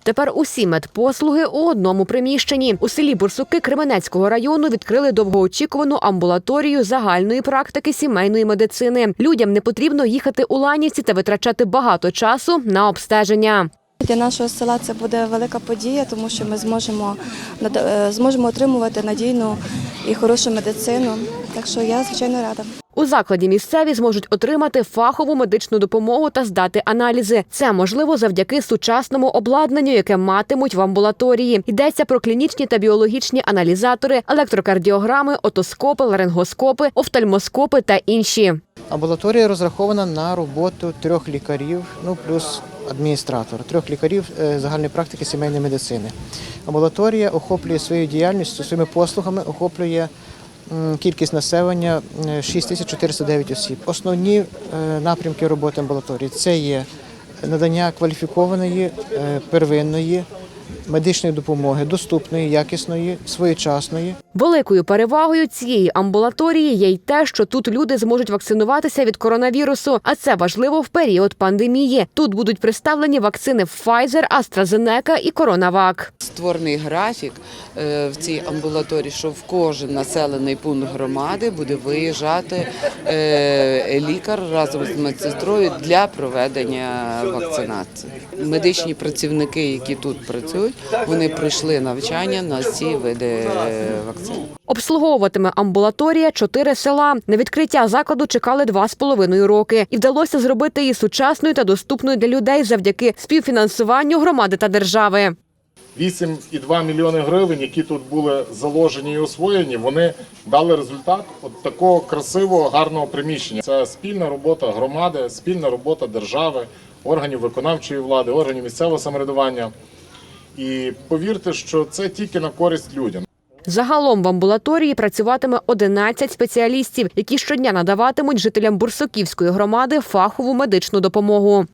Тепер усі медпослуги у одному приміщенні. У селі Бурсуки Кременецького району відкрили довгоочікувану амбулаторію загальної практики сімейної медицини. Людям не потрібно їхати у Ланівці та витрачати багато часу на обстеження. Для нашого села це буде велика подія, тому що ми зможемо отримувати надійну і хорошу медицину. Так що я, звичайно, рада. У закладі місцеві зможуть отримати фахову медичну допомогу та здати аналізи. Це можливо завдяки сучасному обладнанню, яке матимуть в амбулаторії. Йдеться про клінічні та біологічні аналізатори, електрокардіограми, отоскопи, ларингоскопи, офтальмоскопи та інші. Амбулаторія розрахована на роботу 3 лікарів, плюс адміністратор, 3 лікарів загальної практики сімейної медицини. Амбулаторія охоплює своєю діяльністю, своїми послугами охоплює кількість населення 6409 осіб. Основні напрямки роботи амбулаторії – це є надання кваліфікованої, первинної медичної допомоги, доступної, якісної, своєчасної. Великою перевагою цієї амбулаторії є й те, що тут люди зможуть вакцинуватися від коронавірусу, а це важливо в період пандемії. Тут будуть представлені вакцини Pfizer, AstraZeneca і CoronaVac. Створений графік в цій амбулаторії, що в кожен населений пункт громади буде виїжджати лікар разом з медсестрою для проведення вакцинації. Медичні працівники, які тут працюють, вони пройшли навчання на ці види вакцин. Обслуговуватиме амбулаторія 4 села. На відкриття закладу чекали 2,5 роки. І вдалося зробити її сучасною та доступною для людей завдяки співфінансуванню громади та держави. 8,2 мільйони гривень, які тут були заложені і освоєні, вони дали результат от такого красивого, гарного приміщення. Це спільна робота громади, спільна робота держави, органів виконавчої влади, органів місцевого самоврядування. І повірте, що це тільки на користь людям. Загалом в амбулаторії працюватиме 11 спеціалістів, які щодня надаватимуть жителям Бурсуківської громади фахову медичну допомогу.